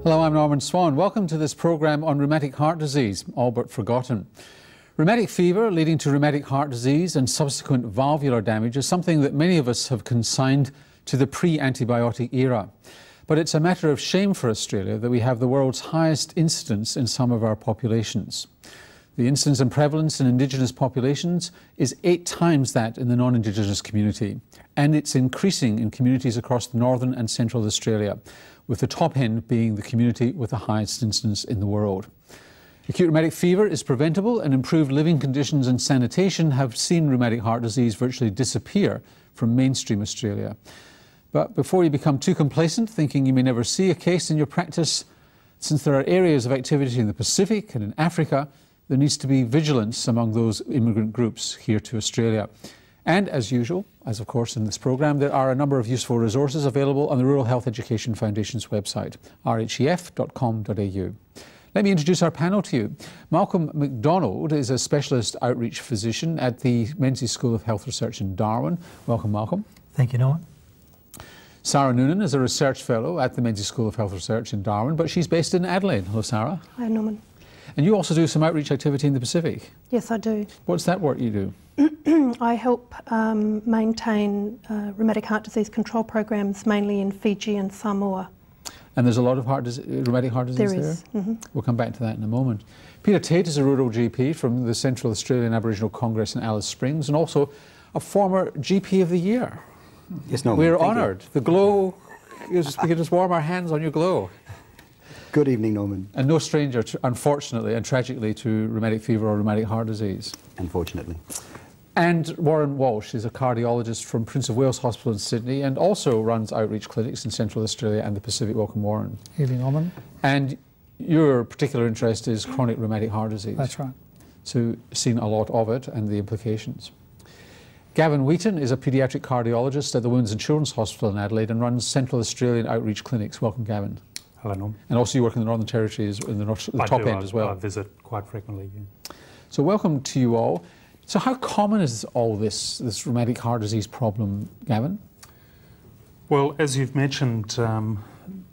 Hello, I'm Norman Swan. Welcome to this programme on rheumatic heart disease, all but forgotten. Rheumatic fever leading to rheumatic heart disease and subsequent valvular damage is something that many of us have consigned to the pre-antibiotic era. But it's a matter of shame for Australia that we have the world's highest incidence in some of our populations. The incidence and prevalence in Indigenous populations is 8 times that in the non-Indigenous community, and it's increasing in communities across northern and central Australia, with the top end being the community with the highest incidence in the world. Acute rheumatic fever is preventable, and improved living conditions and sanitation have seen rheumatic heart disease virtually disappear from mainstream Australia. But before you become too complacent, thinking you may never see a case in your practice, since there are areas of activity in the Pacific and in Africa, there needs to be vigilance among those immigrant groups here to Australia. And as usual, as of course in this programme, there are a number of useful resources available on the Rural Health Education Foundation's website, rhef.com.au. Let me introduce our panel to you. Malcolm McDonald is a specialist outreach physician at the Menzies School of Health Research in Darwin. Welcome, Malcolm. Thank you, Norman. Sarah Noonan is a research fellow at the Menzies School of Health Research in Darwin, but she's based in Adelaide. Hello, Sarah. Hi, Norman. And you also do some outreach activity in the Pacific. Yes, I do. What's that work you do? I help maintain rheumatic heart disease control programs, mainly in Fiji and Samoa. And there's a lot of rheumatic heart disease there? There is. Mm-hmm. We'll come back to that in a moment. Peter Tate is a rural GP from the Central Australian Aboriginal Congress in Alice Springs, and also a former GP of the Year. Yes, Norman. We're honoured. The glow, we can just warm our hands on your glow. Good evening, Norman. And no stranger, unfortunately and tragically, to rheumatic fever or rheumatic heart disease. Unfortunately. And Warren Walsh is a cardiologist from Prince of Wales Hospital in Sydney and also runs outreach clinics in Central Australia and the Pacific. Welcome, Warren. Evening, Norman. And your particular interest is chronic rheumatic heart disease. That's right. So seen a lot of it and the implications. Gavin Wheaton is a paediatric cardiologist at the Women's and Children's Hospital in Adelaide and runs Central Australian outreach clinics. Welcome, Gavin. Hello, Norm. And also you work in the Northern Territory in the top end as well. I visit quite frequently, yeah. So welcome to you all. So how common is all this rheumatic heart disease problem, Gavin? Well, as you've mentioned,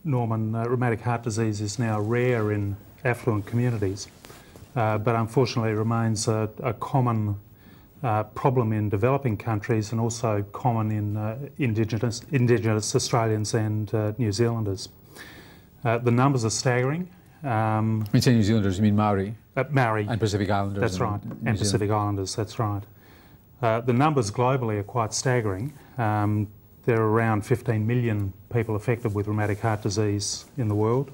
Norman, rheumatic heart disease is now rare in affluent communities, but unfortunately it remains a common problem in developing countries and also common in Indigenous Australians and New Zealanders. The numbers are staggering. When you say New Zealanders, you mean Maori? Maori. And Pacific Islanders. That's right, and Pacific Islanders, that's right. The numbers globally are quite staggering. There are around 15 million people affected with rheumatic heart disease in the world,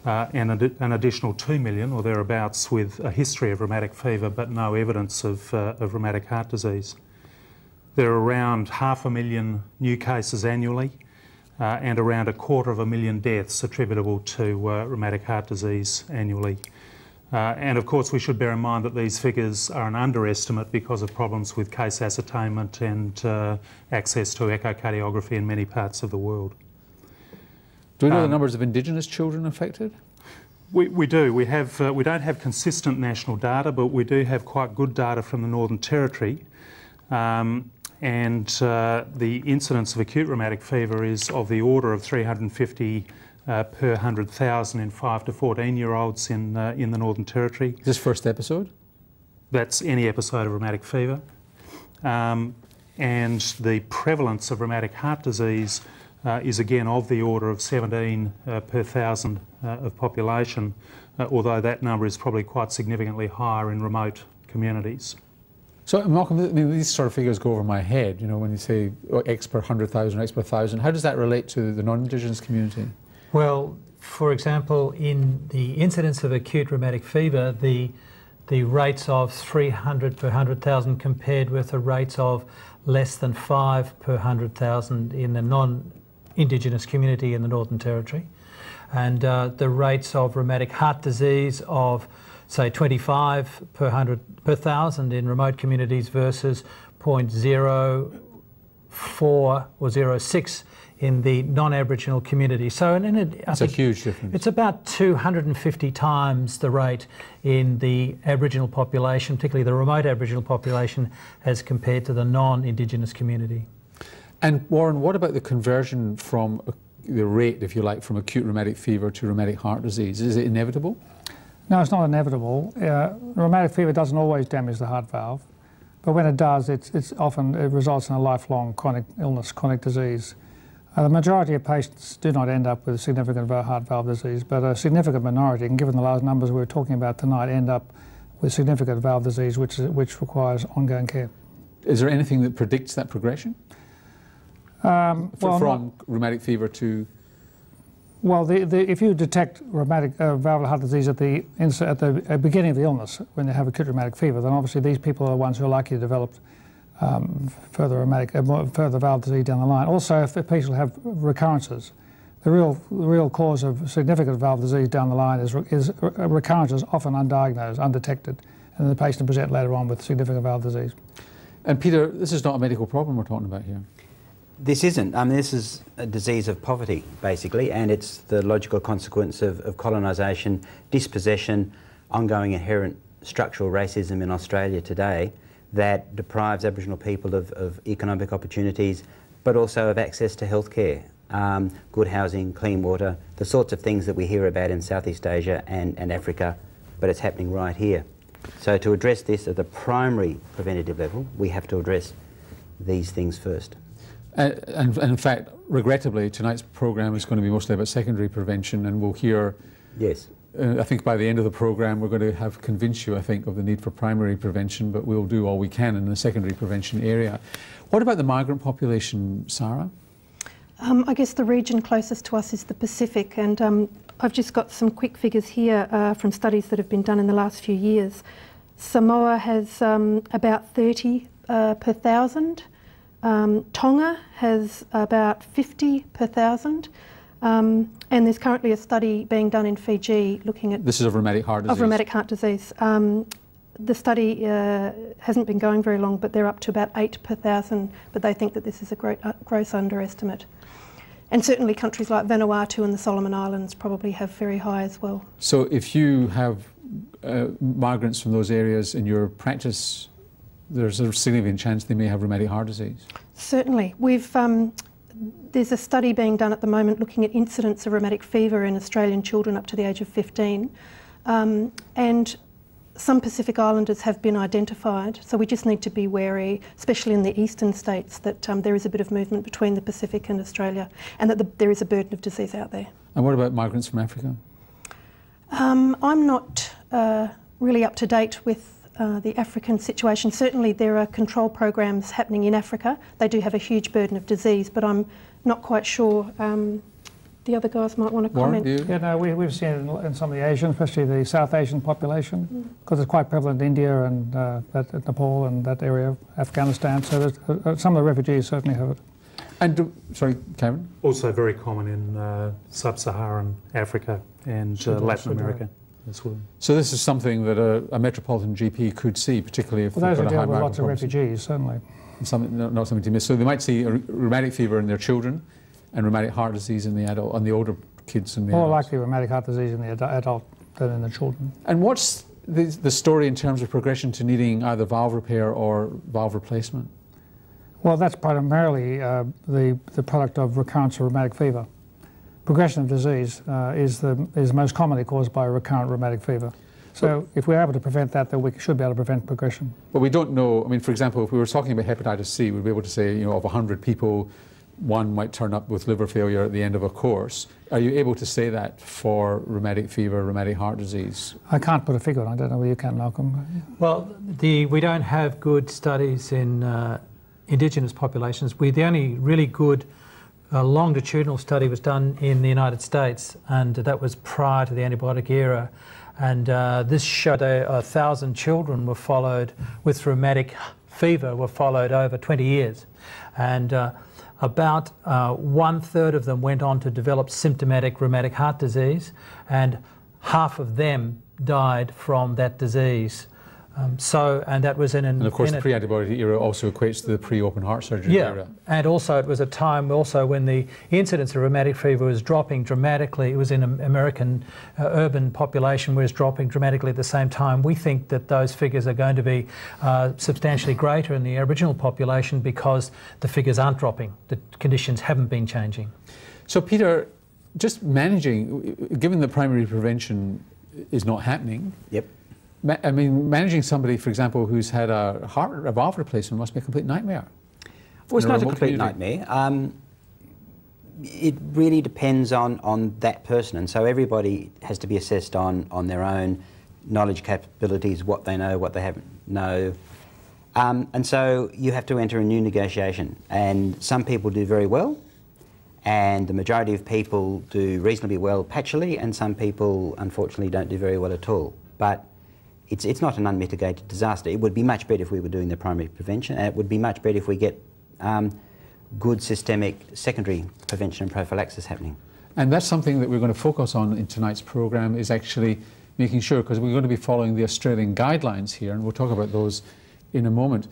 and an additional 2 million or thereabouts with a history of rheumatic fever but no evidence of rheumatic heart disease. There are around 500,000 new cases annually, and around 250,000 deaths attributable to rheumatic heart disease annually. And of course we should bear in mind that these figures are an underestimate because of problems with case ascertainment and access to echocardiography in many parts of the world. Do we know the numbers of Indigenous children affected? We do. We don't have consistent national data, but we do have quite good data from the Northern Territory. And the incidence of acute rheumatic fever is of the order of 350 per 100,000 in 5 to 14-year-olds in the Northern Territory. Is this first episode? That's any episode of rheumatic fever. And the prevalence of rheumatic heart disease is again of the order of 17 per 1,000 of population, although that number is probably quite significantly higher in remote communities. So, Malcolm, I mean, these sort of figures go over my head, you know, when you say X per 100,000, X per 1,000. How does that relate to the non-Indigenous community? Well, for example, in the incidence of acute rheumatic fever, the rates of 300 per 100,000 compared with the rates of less than 5 per 100,000 in the non-Indigenous community in the Northern Territory. And the rates of rheumatic heart disease of, say, 25 per 1,000 in remote communities versus 0.04 or 0.06 in the non-Aboriginal community. So it's a huge difference. It's about 250 times the rate in the Aboriginal population, particularly the remote Aboriginal population, as compared to the non-Indigenous community. And Warren, what about the conversion from the rate, if you like, from acute rheumatic fever to rheumatic heart disease? Is it inevitable? No, it's not inevitable. Rheumatic fever doesn't always damage the heart valve, but when it does, it results in a lifelong chronic illness, chronic disease. The majority of patients do not end up with significant heart valve disease, but a significant minority, and given the large numbers we're talking about tonight, end up with significant valve disease, which requires ongoing care. Is there anything that predicts that progression? From rheumatic fever to... Well, if you detect rheumatic valvular heart disease at the beginning of the illness, when they have acute rheumatic fever, then obviously these people are the ones who are likely to develop further valve disease down the line. Also, if the patient have recurrences, the real cause of significant valve disease down the line is recurrences, often undiagnosed, undetected, and the patient present later on with significant valve disease. And Peter, this is not a medical problem we're talking about here. This isn't. I mean, this is a disease of poverty, basically, and it's the logical consequence of colonisation, dispossession, ongoing inherent structural racism in Australia today that deprives Aboriginal people of economic opportunities, but also of access to healthcare, good housing, clean water, the sorts of things that we hear about in Southeast Asia and Africa, but it's happening right here. So to address this at the primary preventative level, we have to address these things first. And in fact, regrettably, tonight's programme is going to be mostly about secondary prevention, and we'll hear... Yes. I think by the end of the programme we're going to have convinced you, I think, of the need for primary prevention, but we'll do all we can in the secondary prevention area. What about the migrant population, Sarah? I guess the region closest to us is the Pacific, and I've just got some quick figures here from studies that have been done in the last few years. Samoa has about 30 per 1,000. Tonga has about 50 per 1,000. And there's currently a study being done in Fiji looking at... This is of rheumatic heart disease? Of rheumatic heart disease. The study hasn't been going very long, but they're up to about 8 per 1,000, but they think that this is a gross underestimate. And certainly countries like Vanuatu and the Solomon Islands probably have very high as well. So if you have migrants from those areas in your practice, there's a significant chance they may have rheumatic heart disease? Certainly. There's a study being done at the moment looking at incidence of rheumatic fever in Australian children up to the age of 15. And some Pacific Islanders have been identified, so we just need to be wary, especially in the eastern states, that there is a bit of movement between the Pacific and Australia, and that there is a burden of disease out there. And what about migrants from Africa? I'm not really up to date with the African situation. Certainly there are control programs happening in Africa. They do have a huge burden of disease, but I'm not quite sure. The other guys might want to comment. Yeah, no, we've seen it in some of the Asian, especially the South Asian population, because it's quite prevalent in India and Nepal and that area, Afghanistan. So some of the refugees certainly have it. And, sorry, Cameron? Also very common in sub-Saharan Africa and Latin America. So this is something that a metropolitan GP could see, particularly if they've got a high migrant population. Lots of refugees, certainly. Not something to miss. So they might see a rheumatic fever in their children and rheumatic heart disease in the adult, on the older kids and the adults. More likely rheumatic heart disease in the adult than in the children. And what's the story in terms of progression to needing either valve repair or valve replacement? Well, that's primarily the product of recurrence of rheumatic fever. Progression of disease is most commonly caused by recurrent rheumatic fever. So if we're able to prevent that, then we should be able to prevent progression. But we don't know, I mean, for example, if we were talking about hepatitis C, we'd be able to say, you know, of 100 people, one might turn up with liver failure at the end of a course. Are you able to say that for rheumatic fever, rheumatic heart disease? I can't put a figure on. I don't know whether you can, Malcolm. Well, we don't have good studies in Indigenous populations. The only really good longitudinal study was done in the United States, and that was prior to the antibiotic era. And this showed 1,000 children were followed with rheumatic fever, were followed over 20 years. And about 1/3 of them went on to develop symptomatic rheumatic heart disease, and half of them died from that disease. And that was in an... And of course the pre-antibiotic era also equates to the pre-open heart surgery era. And also it was a time also when the incidence of rheumatic fever was dropping dramatically. It was in an American urban population was dropping dramatically at the same time. We think that those figures are going to be substantially greater in the Aboriginal population because the figures aren't dropping. The conditions haven't been changing. So Peter, just managing, given that primary prevention is not happening, Yep. I mean, managing somebody, for example, who's had a valve replacement must be a complete nightmare. Well, it's In a not a remote complete community. nightmare. It really depends on that person, and so everybody has to be assessed on their own knowledge capabilities, what they know, what they haven't know. And so you have to enter a new negotiation, and some people do very well, and the majority of people do reasonably well patchily, and some people unfortunately don't do very well at all. But it's not an unmitigated disaster. It would be much better if we were doing the primary prevention, and it would be much better if we get good systemic secondary prevention and prophylaxis happening. And that's something that we're going to focus on in tonight's programme, is actually making sure, because we're going to be following the Australian guidelines here, and we'll talk about those in a moment.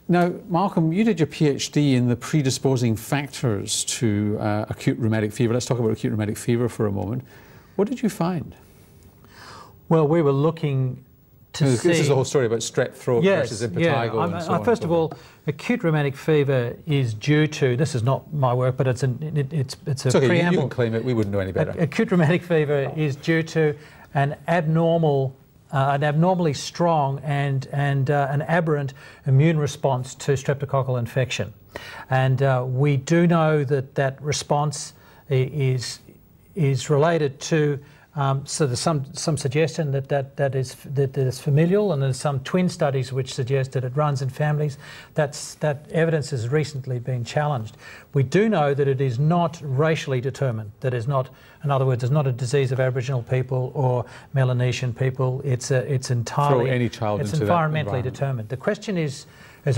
Now, Malcolm, you did your PhD in the predisposing factors to acute rheumatic fever. Let's talk about acute rheumatic fever for a moment. What did you find? Well, we were looking to see... This is the whole story about strep throat versus impetigo and so on. First of all, acute rheumatic fever is due to, this is not my work, but it's a okay, preamble. You can claim it, we wouldn't know any better. Acute rheumatic fever is due to an abnormally strong and an aberrant immune response to streptococcal infection. And we do know that response is related to so there's some suggestion that is familial, and there's some twin studies which suggest that it runs in families. That evidence has recently been challenged. We do know that it is not racially determined. That is not, in other words, it's not a disease of Aboriginal people or Melanesian people. It's entirely, throw any child it's into environmentally determined. The question has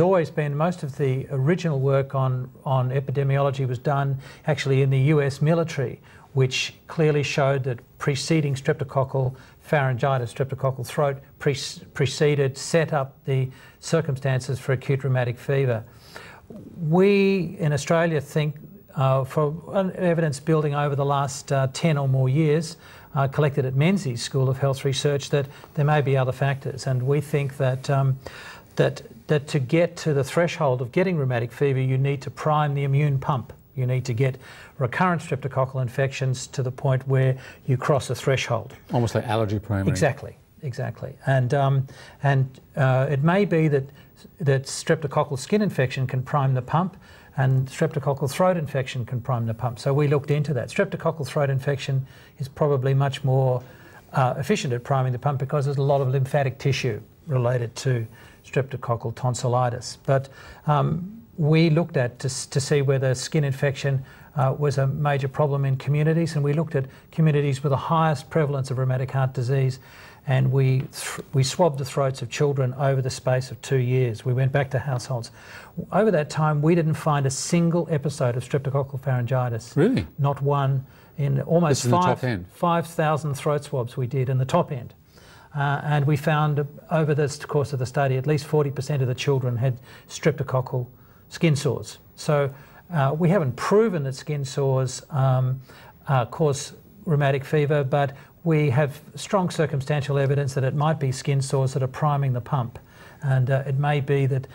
always been, most of the original work on epidemiology was done actually in the US military, which clearly showed that preceding streptococcal pharyngitis, streptococcal throat, set up the circumstances for acute rheumatic fever. We in Australia think, for evidence building over the last 10 or more years, collected at Menzies School of Health Research, that there may be other factors, and we think that that to get to the threshold of getting rheumatic fever, you need to prime the immune pump. You need to get recurrent streptococcal infections to the point where you cross a threshold. Almost like allergy priming. Exactly. And it may be that streptococcal skin infection can prime the pump, and streptococcal throat infection can prime the pump. So we looked into that. Streptococcal throat infection is probably much more efficient at priming the pump because there's a lot of lymphatic tissue related to streptococcal tonsillitis. But we looked at to see whether skin infection was a major problem in communities, and we looked at communities with the highest prevalence of rheumatic heart disease, and we swabbed the throats of children over the space of 2 years. We went back to households. Over that time, we didn't find a single episode of streptococcal pharyngitis. Really? Not one in almost 5,000 throat swabs we did in the top end. And we found over the course of the study, at least 40% of the children had streptococcal skin sores. So we haven't proven that skin sores cause rheumatic fever, but we have strong circumstantial evidence that it might be skin sores that are priming the pump, and it may be that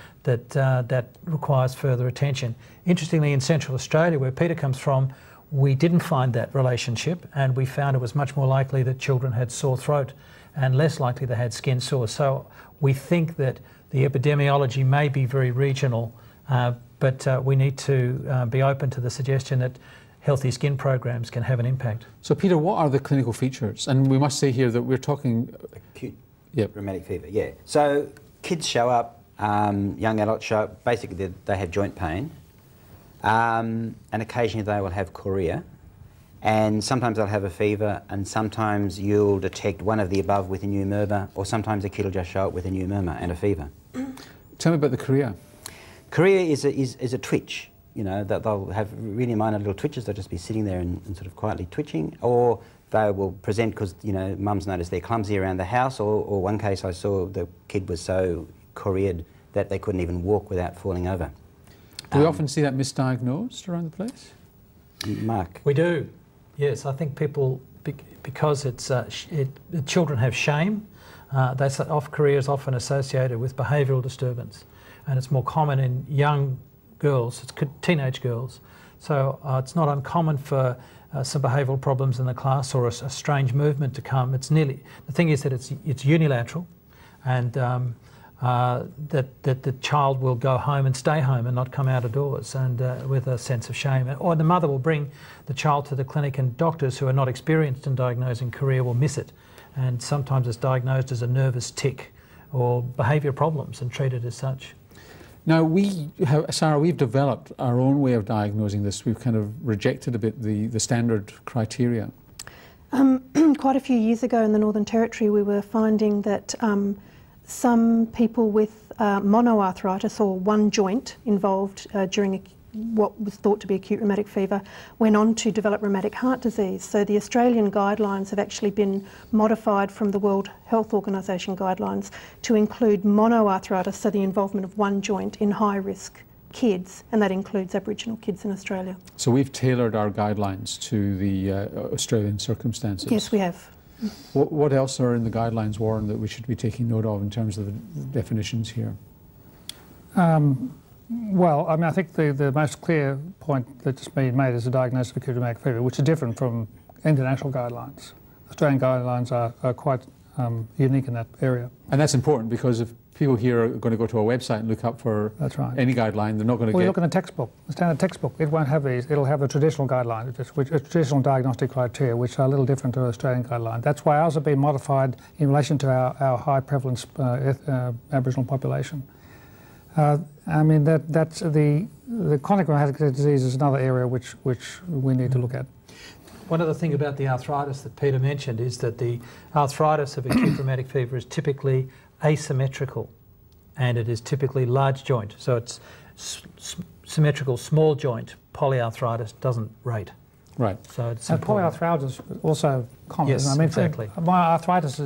requires further attention. Interestingly, in Central Australia, where Peter comes from, we didn't find that relationship, and we found it was much more likely that children had sore throat and less likely they had skin sores. So we think that the epidemiology may be very regional, but we need to be open to the suggestion that healthy skin programs can have an impact. So Peter, what are the clinical features? And we must say here that we're talking... Acute rheumatic fever, yeah. So kids show up, young adults show up, basically they have joint pain, and occasionally they will have chorea, and sometimes they'll have a fever, and sometimes you'll detect one of the above with a new murmur, or sometimes a kid will just show up with a new murmur and a fever. Tell me about the chorea. Chorea is a twitch. You know, that they'll have really minor little twitches. They'll just be sitting there and sort of quietly twitching, or they will present because, you know, mum's noticed they're clumsy around the house, or one case I saw the kid was so choreaed that they couldn't even walk without falling over. Do we often see that misdiagnosed around the place? Mark? We do, yes. I think people, because it's children have shame, chorea is often associated with behavioural disturbance, and it's more common in young girls, it's teenage girls, So it's not uncommon for some behavioural problems in the class or a strange movement to come. It's nearly, the thing is that it's unilateral, and that the child will go home and stay home and not come out of doors, and with a sense of shame. Or the mother will bring the child to the clinic, and doctors who are not experienced in diagnosing chorea will miss it. And sometimes it's diagnosed as a nervous tic or behaviour problems and treated as such. Now, Sarah, we've developed our own way of diagnosing this. We've kind of rejected a bit the standard criteria. Quite a few years ago in the Northern Territory, we were finding that some people with monoarthritis, or one joint involved during what was thought to be acute rheumatic fever, went on to develop rheumatic heart disease. So the Australian guidelines have actually been modified from the World Health Organisation guidelines to include monoarthritis, so the involvement of one joint, in high-risk kids, and that includes Aboriginal kids in Australia. So we've tailored our guidelines to the Australian circumstances. Yes, we have. What else are in the guidelines, Warren, that we should be taking note of in terms of the definitions here? Well, I mean, I think the most clear point that's been made is the diagnosis of acute rheumatic fever, which is different from international guidelines. Australian guidelines are quite unique in that area. And that's important, because if people here are going to go to our website and look up for any guideline, they're not going to Well, you look in a textbook, a standard textbook. It won't have these. It'll have a traditional guideline, a traditional diagnostic criteria, which are a little different to the Australian guideline. That's why ours have been modified in relation to our high prevalence Aboriginal population. I mean, that's the chronic rheumatic disease is another area which we need to look at. One other thing about the arthritis that Peter mentioned is that the arthritis of acute rheumatic fever is typically asymmetrical, and it is typically large joint. So it's symmetrical small joint. Polyarthritis doesn't rate. Right. So it's and polyarthritis is also common. Yes, I mean, exactly. Monoarthritis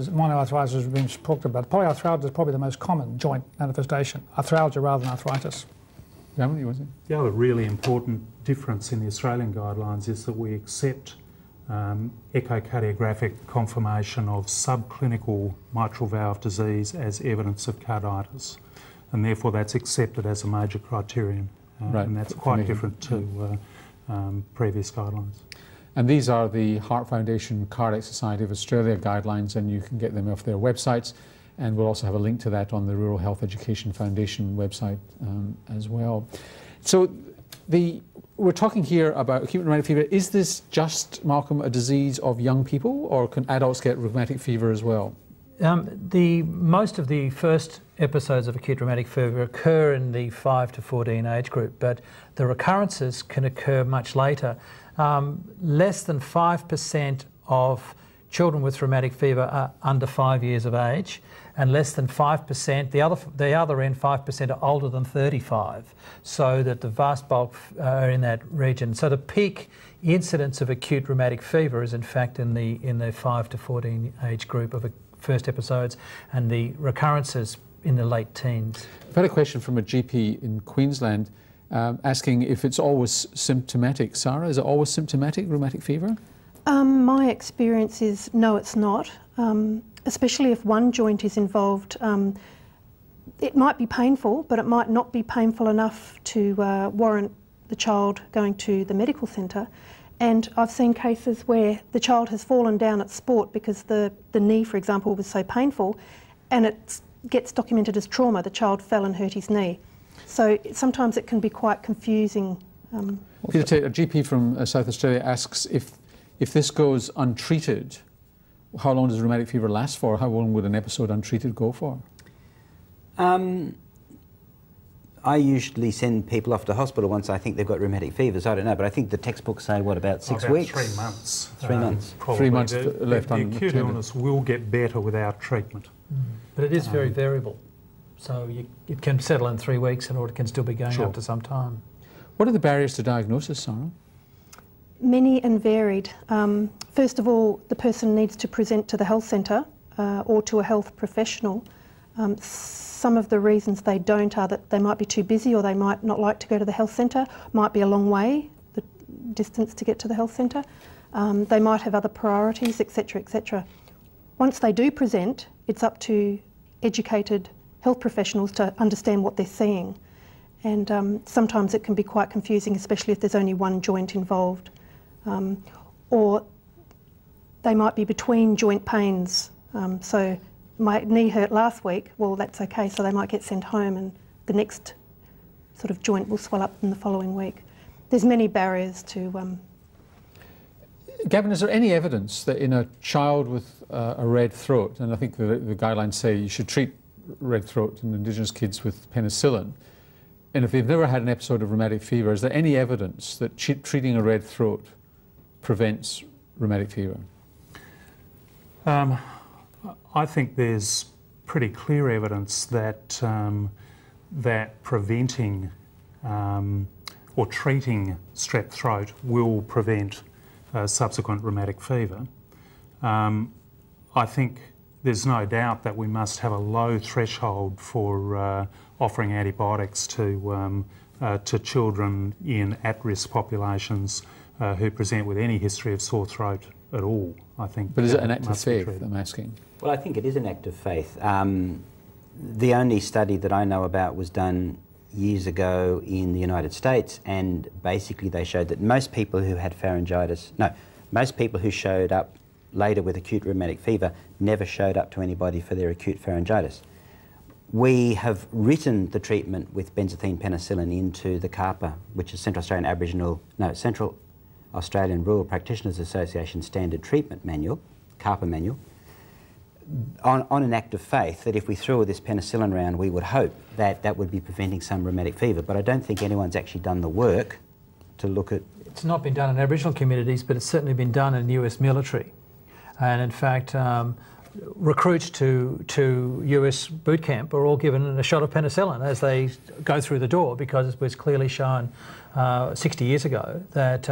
has been talked about. Polyarthritis is probably the most common joint manifestation. Arthralgia rather than arthritis. Yeah, what was it? The other really important difference in the Australian guidelines is that we accept echocardiographic confirmation of subclinical mitral valve disease as evidence of carditis, and therefore that's accepted as a major criterion, right. And that's quite different to previous guidelines. And these are the Heart Foundation Cardiac Society of Australia guidelines, and you can get them off their websites, and we'll also have a link to that on the Rural Health Education Foundation website as well. So we're talking here about acute rheumatic fever. Is this just, Malcolm, a disease of young people, or can adults get rheumatic fever as well? Most of the first episodes of acute rheumatic fever occur in the 5 to 14 age group, but the recurrences can occur much later. Less than 5% of children with rheumatic fever are under 5 years of age, and less than 5%, the other end 5% are older than 35, so that the vast bulk are in that region. So the peak incidence of acute rheumatic fever is in fact in the 5 to 14 age group of first episodes, and the recurrences in the late teens. I've had a question from a GP in Queensland asking if it's always symptomatic. Sarah, is it always symptomatic, rheumatic fever? My experience is no, it's not. Especially if one joint is involved. It might be painful, but it might not be painful enough to warrant the child going to the medical centre. And I've seen cases where the child has fallen down at sport because the knee, for example, was so painful, and it gets documented as trauma. The child fell and hurt his knee. So sometimes it can be quite confusing. Peter, a GP from South Australia asks if this goes untreated, how long does rheumatic fever last for? How long would an episode untreated go for? I usually send people off to hospital once I think they've got rheumatic fevers. I don't know, but I think the textbooks say, what, about 6 weeks? 3 months. 3 months. Probably. 3 months left the unattended. acute illness will get better without treatment. But it is very variable. So it can settle in 3 weeks, or it can still be going up to some time. What are the barriers to diagnosis, Sarah? Many and varied. First of all, the person needs to present to the health centre or to a health professional. Some of the reasons they don't are that they might be too busy, or they might not like to go to the health centre, might be a long way, the distance to get to the health centre. They might have other priorities, etc., etc. Once they do present, it's up to educated health professionals to understand what they're seeing. And sometimes it can be quite confusing, especially if there's only one joint involved. Or they might be between joint pains. So my knee hurt last week, well, that's okay, so they might get sent home and the next sort of joint will swell up in the following week. There's many barriers to... Gavin, is there any evidence that in a child with a red throat, and I think the guidelines say you should treat red throat in Indigenous kids with penicillin, and if they've never had an episode of rheumatic fever, is there any evidence that treating a red throat prevents rheumatic fever? I think there's pretty clear evidence that that preventing or treating strep throat will prevent subsequent rheumatic fever. I think there's no doubt that we must have a low threshold for offering antibiotics to children in at-risk populations who present with any history of sore throat at all, I think. But is it an act of faith, I'm asking? Well, I think it is an act of faith. The only study that I know about was done years ago in the United States, and basically they showed that most people who had most people who showed up later with acute rheumatic fever never showed up to anybody for their acute pharyngitis. We have written the treatment with benzathine penicillin into the CARPA, which is Central Australian Rural Practitioners Association Standard Treatment Manual, CARPA manual, on an act of faith that if we threw this penicillin around, we would hope that that would be preventing some rheumatic fever. But I don't think anyone's actually done the work to look at... It's not been done in Aboriginal communities, but it's certainly been done in US military. And in fact, recruits to US boot camp are all given a shot of penicillin as they go through the door, because it was clearly shown 60 years ago that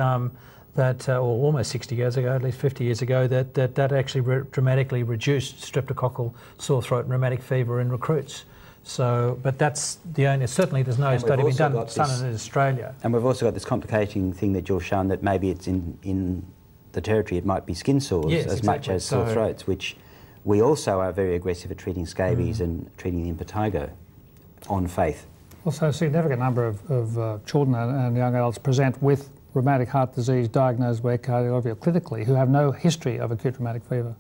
or almost 60 years ago, at least 50 years ago, that actually dramatically reduced streptococcal sore throat and rheumatic fever in recruits. So, but that's the only, certainly there's no study been done in Australia. And we've also got this complicating thing that you've shown, that maybe it's in the territory, it might be skin sores much as sore throats, which we also are very aggressive at treating scabies and treating the impetigo on faith. Also, a significant number of children and young adults present with rheumatic heart disease diagnosed by echocardiography clinically who have no history of acute rheumatic fever.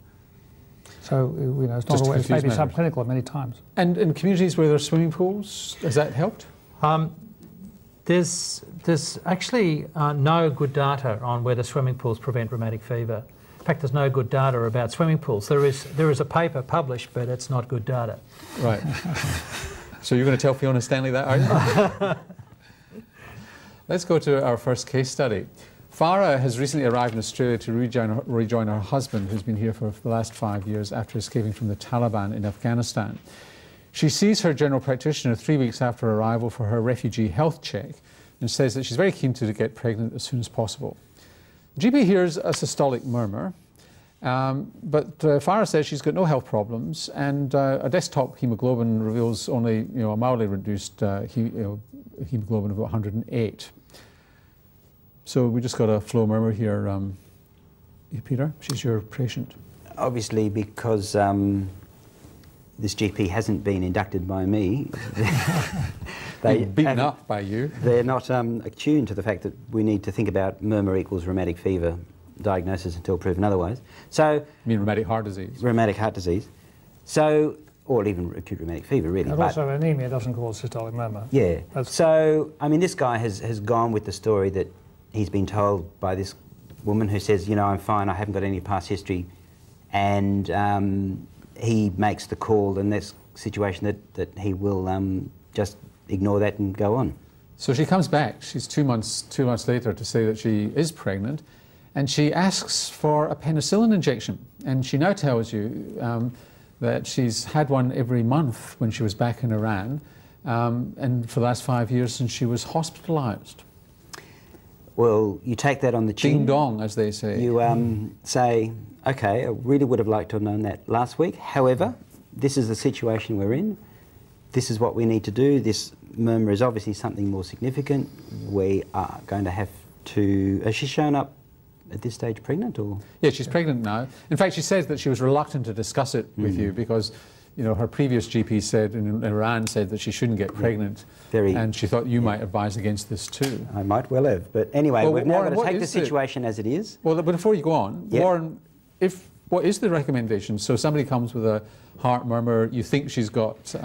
So, you know, it's not always, it's maybe subclinical many times. And in communities where there are swimming pools, has that helped? There's actually no good data on whether swimming pools prevent rheumatic fever. In fact, there's no good data about swimming pools. There is a paper published, but it's not good data. Right. So you're going to tell Fiona Stanley that, are you? Let's go to our first case study. Farah has recently arrived in Australia to rejoin her husband, who's been here for the last 5 years after escaping from the Taliban in Afghanistan. She sees her general practitioner 3 weeks after arrival for her refugee health check and says that she's very keen to get pregnant as soon as possible. GP hears a systolic murmur, but Farah says she's got no health problems, and a desktop hemoglobin reveals only a mildly reduced hemoglobin of about 108. So we just got a flow murmur here. Peter, she's your patient. Obviously, because this GP hasn't been inducted by me. They're beaten up by you. They're not attuned to the fact that we need to think about murmur equals rheumatic fever diagnosis until proven otherwise. So, you mean rheumatic heart disease? Rheumatic heart disease. So, or even acute rheumatic fever, really. And also anemia doesn't cause systolic murmur. Yeah. So, I mean, this guy has gone with the story that he's been told by this woman who says, you know, I'm fine, I haven't got any past history, and he makes the call in this situation that he will just ignore that and go on. So she comes back. She's 2 months later to say that she is pregnant, and she asks for a penicillin injection. And she now tells you that she's had one every month when she was back in Iran, and for the last 5 years since she was hospitalised. Well, you take that on the chin. Ding dong, as they say. You say, okay, I really would have liked to have known that last week. However, this is the situation we're in. This is what we need to do. This murmur is obviously something more significant. We are going to have to... Has she shown up at this stage pregnant, or...? Yeah, she's pregnant now. In fact, she says that she was reluctant to discuss it with you because, you know, her previous GP said in Iran said that she shouldn't get pregnant, and she thought you might advise against this too. I might well have, but anyway, well, we've now Warren, got to take the situation as it is. Well, but before you go on, Warren, what is the recommendation? So somebody comes with a heart murmur, you think she's got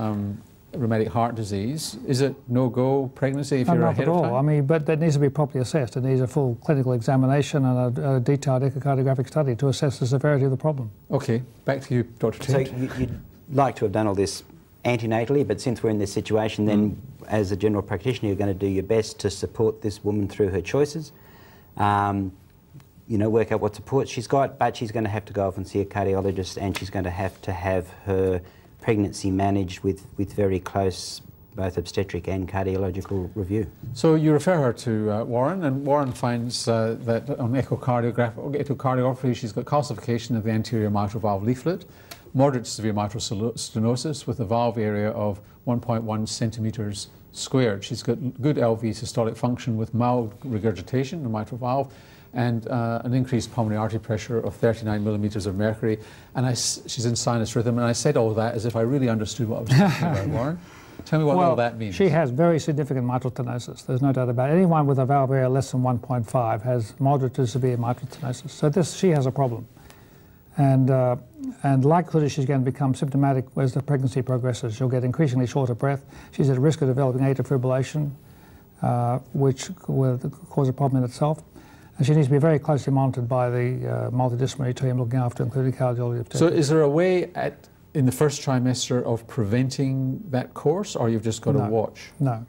rheumatic heart disease. Is it no-go pregnancy if you're ahead of time? Not at all. I mean, but that needs to be properly assessed. It needs a full clinical examination and a detailed echocardiographic study to assess the severity of the problem. Okay, back to you, Dr. Tate. So you'd like to have done all this antenatally, but since we're in this situation, then as a general practitioner, you're going to do your best to support this woman through her choices. You know, work out what support she's got, but she's going to have to go off and see a cardiologist, and she's going to have her pregnancy managed with very close both obstetric and cardiological review. So you refer her to Warren, and Warren finds that on echocardiography she's got calcification of the anterior mitral valve leaflet, moderate to severe mitral stenosis with a valve area of 1.1 centimetres squared. She's got good LV systolic function with mild regurgitation in the mitral valve, and an increased pulmonary artery pressure of 39 millimetres of mercury, and she's in sinus rhythm. And I said all that as if I really understood what I was talking about, Warren. Tell me what all that means. She has very significant mitral stenosis. There's no doubt about it. Anyone with a valve area less than 1.5 has moderate to severe mitral stenosis. So she has a problem. And likelihood is she's going to become symptomatic as the pregnancy progresses. She'll get increasingly shorter breath. She's at risk of developing atrial fibrillation, which will cause a problem in itself. And she needs to be very closely monitored by the multidisciplinary team looking after, including cardiology. So is there a way in the first trimester of preventing that course, or you've just got to watch? No.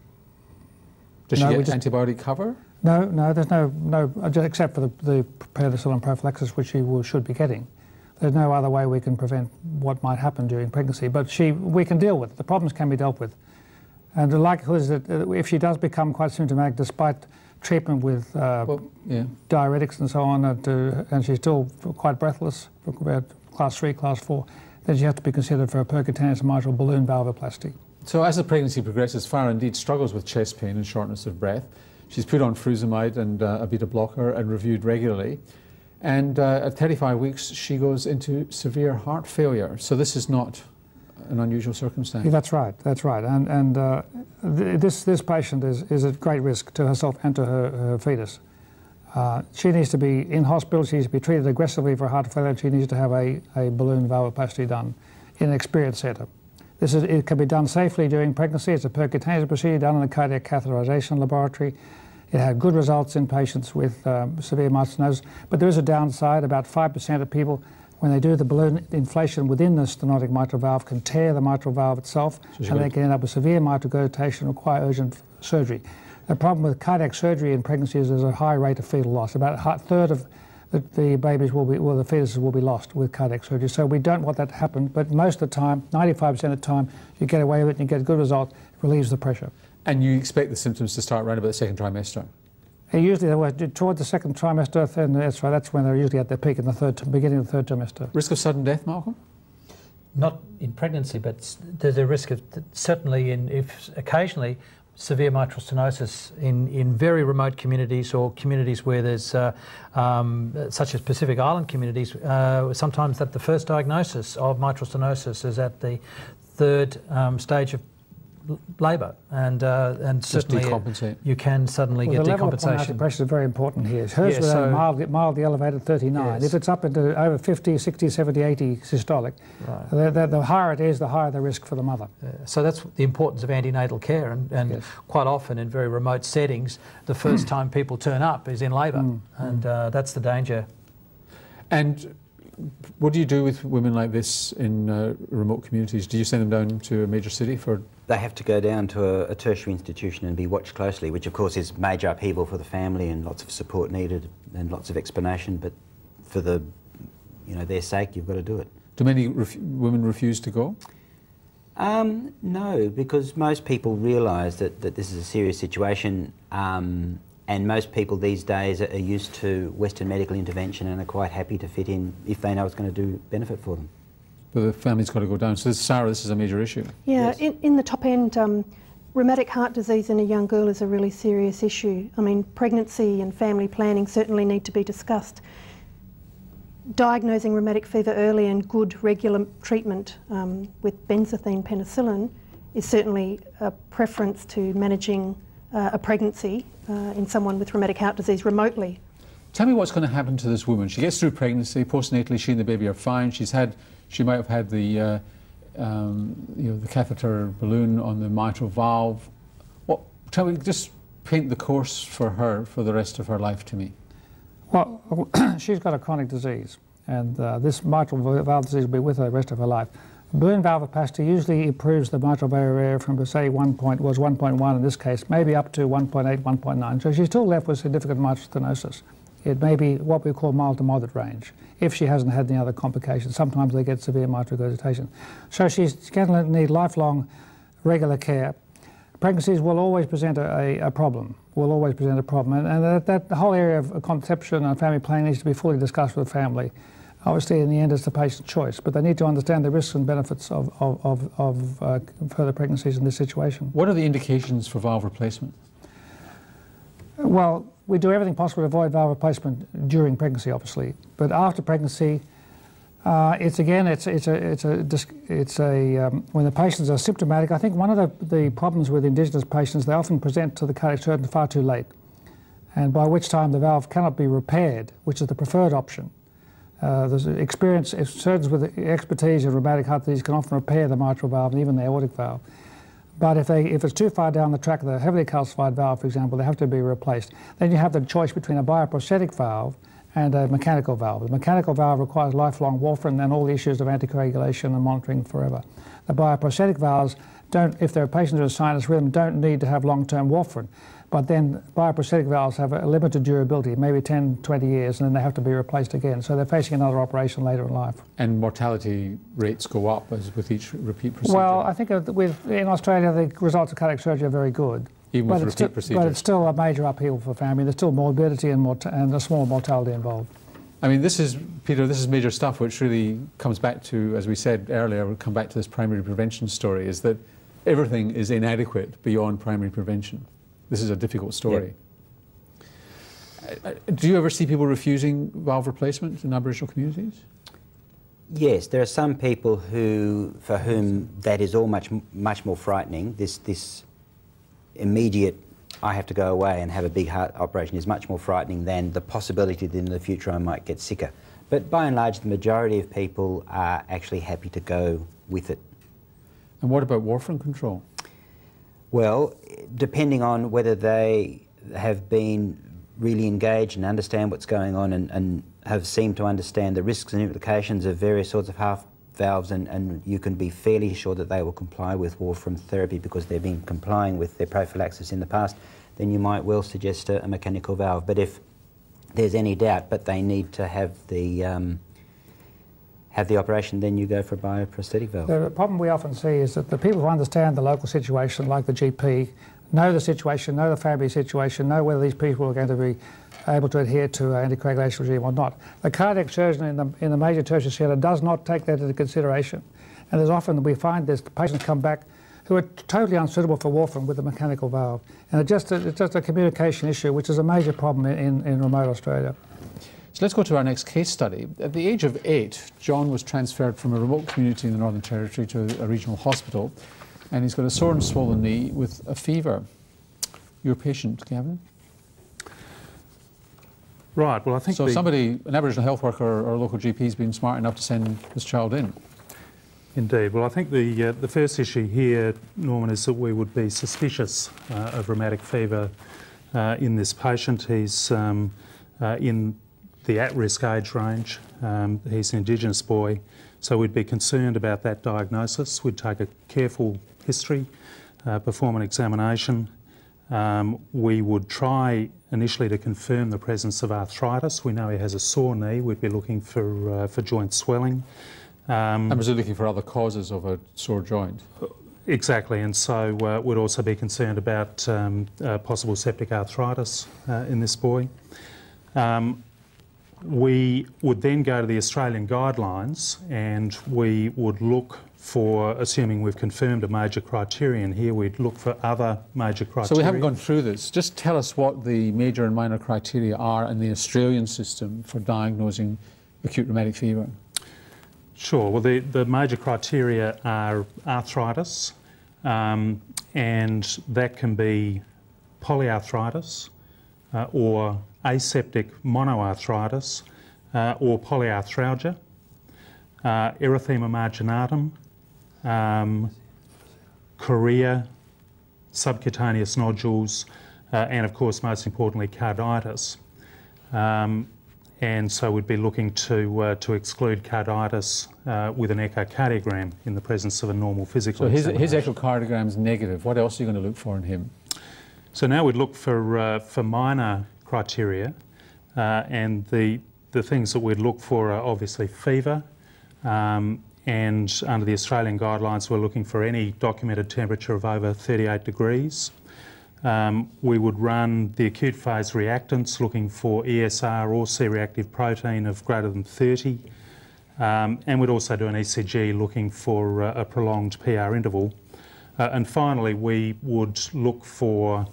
Does she get antibiotic cover? No, there's no except for the penicillin prophylaxis, which she should be getting. There's no other way we can prevent what might happen during pregnancy, but we can deal with it. The problems can be dealt with. And the likelihood is that if she does become quite symptomatic, despite treatment with diuretics and so on, and she's still quite breathless, about class 3, class 4, then she has to be considered for a percutaneous mitral balloon valvoplasty. So as the pregnancy progresses, Farah indeed struggles with chest pain and shortness of breath. She's put on frusemide and a beta blocker and reviewed regularly. And at 35 weeks, she goes into severe heart failure. So this is not an unusual circumstance. Yeah, that's right. And this patient is at great risk to herself and to her fetus. She needs to be in hospital. She needs to be treated aggressively for heart failure. She needs to have a balloon valvoplasty done in an experienced centre. It can be done safely during pregnancy. It's a percutaneous procedure done in a cardiac catheterization laboratory. It had good results in patients with severe mitral stenosis, but there is a downside. About 5% of people, when they do the balloon inflation within the stenotic mitral valve, can tear the mitral valve itself, and they can end up with severe mitral regurgitation and require urgent surgery. The problem with cardiac surgery in pregnancy is there's a high rate of fetal loss. About a third of the babies the fetuses will be lost with cardiac surgery. So we don't want that to happen, but most of the time, 95% of the time, you get away with it and you get a good result. It relieves the pressure. And you expect the symptoms to start around about the second trimester? Usually towards the second trimester, and that's when they're usually at their peak in the beginning of the third trimester. Risk of sudden death, Malcolm? Not in pregnancy, but there's a risk of certainly occasionally severe mitral stenosis in very remote communities or communities where there's such as Pacific Island communities. Sometimes that the first diagnosis of mitral stenosis is at the third stage of labour, and certainly you can suddenly get decompensation. The level of pulmonary pressure is very important here. Hers was mildly elevated 39. Yes. If it's up into over 50, 60, 70, 80 systolic, the higher it is, the higher the risk for the mother. So that's the importance of antenatal care, and quite often in very remote settings, the first time people turn up is in labour, and that's the danger. And what do you do with women like this in remote communities? Do you send them down to a major city for? They have to go down to a tertiary institution and be watched closely, which of course is major upheaval for the family and lots of support needed and lots of explanation. But for their sake, you've got to do it. Do many women refuse to go? No, because most people realise that this is a serious situation. And most people these days are used to Western medical intervention and are quite happy to fit in if they know it's going to do benefit for them. But the family's got to go down. So, Sarah, this is a major issue. Yeah, yes. In the top end, rheumatic heart disease in a young girl is a really serious issue. I mean, pregnancy and family planning certainly need to be discussed. diagnosing rheumatic fever early and good regular treatment with benzathine penicillin is certainly a preference to managing a pregnancy in someone with rheumatic heart disease remotely. Tell me what's going to happen to this woman. She gets through pregnancy, postnatally she and the baby are fine. She might have had the the catheter balloon on the mitral valve. Tell me, just paint the course for her for the rest of her life to me. Well, she's got a chronic disease, and this mitral valve disease will be with her the rest of her life. Balloon valvoplasty usually improves the mitral barrier area from, say, 1.1 in this case, maybe up to 1.8, 1.9. So she's still left with significant mitral stenosis. It may be what we call mild to moderate range, if she hasn't had any other complications. Sometimes they get severe mitral regurgitation. So she's going to need lifelong regular care. Pregnancies will always present a problem, and that the whole area of conception and family planning needs to be fully discussed with the family. Obviously, in the end, it's the patient's choice, but they need to understand the risks and benefits of further pregnancies in this situation. What are the indications for valve replacement? Well, we do everything possible to avoid valve replacement during pregnancy, obviously, but after pregnancy, when the patients are symptomatic. I think one of the problems with Indigenous patients, they often present to the cardiac surgeon far too late, and by which time the valve cannot be repaired, which is the preferred option. There's experience, if surgeons with expertise in rheumatic heart disease can often repair the mitral valve and even the aortic valve. But if it's too far down the track of the heavily calcified valve, for example, they have to be replaced. Then you have the choice between a bioprosthetic valve and a mechanical valve. The mechanical valve requires lifelong warfarin and all the issues of anticoagulation and monitoring forever. The bioprosthetic valves don't, if there are patients with sinus rhythm, don't need to have long-term warfarin. But then bioprosthetic valves have a limited durability, maybe 10, 20 years, and then they have to be replaced again. So they're facing another operation later in life. And mortality rates go up as with each repeat procedure? Well, I think in Australia the results of cardiac surgery are very good. Even with repeat procedures? But it's still a major upheaval for family. There's still morbidity and a small mortality involved. I mean, Peter, this is major stuff, which really comes back to, as we said earlier, we'll come back to this primary prevention story, is that everything is inadequate beyond primary prevention. This is a difficult story. Yep. Do you ever see people refusing valve replacement in Aboriginal communities? Yes, there are some people for whom that is all much more frightening. This immediate, I have to go away and have a big heart operation is much more frightening than the possibility that in the future I might get sicker. But by and large, the majority of people are actually happy to go with it. And what about warfarin control? Well, depending on whether they have been really engaged and understand what's going on and have seemed to understand the risks and implications of various sorts of heart valves, and you can be fairly sure that they will comply with warfarin therapy because they've been complying with their prophylaxis in the past, then you might well suggest a mechanical valve. But if there's any doubt but they need to have the operation, then you go for a bioprosthetic valve. The problem we often see is that the people who understand the local situation, like the GP, know the situation, know the family situation, know whether these people are going to be able to adhere to an anticoagulation regime or not. The cardiac surgeon in the major tertiary centre does not take that into consideration. And there's often, we find this, patients come back who are totally unsuitable for warfarin with a mechanical valve. And it's just a communication issue, which is a major problem in remote Australia. So let's go to our next case study. At the age of 8, John was transferred from a remote community in the Northern Territory to a regional hospital, and he's got a sore and swollen knee with a fever. Your patient, Gavin? Right, well I think so an Aboriginal health worker or a local GP has been smart enough to send this child in. Indeed. Well, I think the first issue here, Norman, is that we would be suspicious of rheumatic fever in this patient. He's in the at-risk age range. He's an Indigenous boy, so we'd be concerned about that diagnosis. We'd take a careful history, perform an examination. We would try initially to confirm the presence of arthritis. We know he has a sore knee. We'd be looking for joint swelling. And was he looking for other causes of a sore joint? Exactly, and so we'd also be concerned about possible septic arthritis in this boy. We would then go to the Australian guidelines and we would look for, assuming we've confirmed a major criterion here, we'd look for other major criteria. So we haven't gone through this. Just tell us what the major and minor criteria are in the Australian system for diagnosing acute rheumatic fever? Sure. Well, the major criteria are arthritis, and that can be polyarthritis or aseptic monoarthritis or polyarthralgia, erythema marginatum, chorea, subcutaneous nodules, and of course, most importantly, carditis. And so we'd be looking to exclude carditis with an echocardiogram in the presence of a normal physical examination. His echocardiogram's negative. What else are you going to look for in him? So now we'd look for minor criteria, and the things that we'd look for are obviously fever, and under the Australian guidelines we're looking for any documented temperature of over 38 degrees. We would run the acute phase reactants looking for ESR or C-reactive protein of greater than 30, and we'd also do an ECG looking for a prolonged PR interval. And finally we would look for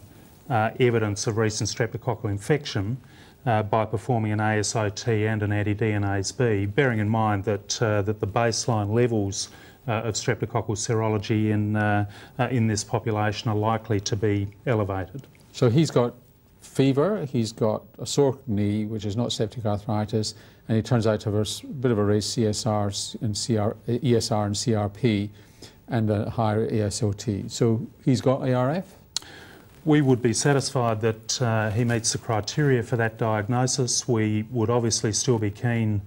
evidence of recent streptococcal infection by performing an ASOT and an anti-DNase B, bearing in mind that the baseline levels of streptococcal serology in this population are likely to be elevated. So he's got fever, he's got a sore knee, which is not septic arthritis, and he turns out to have a bit of a raised ESR and CRP and a higher ASOT. So he's got ARF? We would be satisfied that he meets the criteria for that diagnosis. We would obviously still be keen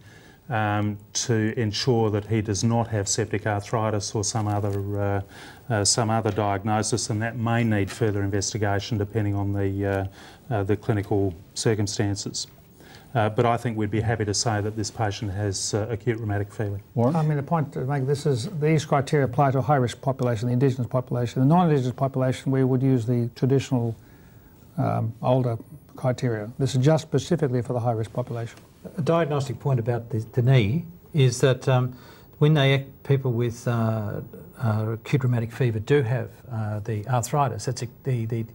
to ensure that he does not have septic arthritis or some other diagnosis, and that may need further investigation depending on the clinical circumstances. But I think we'd be happy to say that this patient has acute rheumatic fever. I mean, the point to make this is these criteria apply to a high-risk population, the Indigenous population. The non-Indigenous population, we would use the traditional older criteria. This is just specifically for the high-risk population. A diagnostic point about the knee is that when people with acute rheumatic fever do have the arthritis, that's the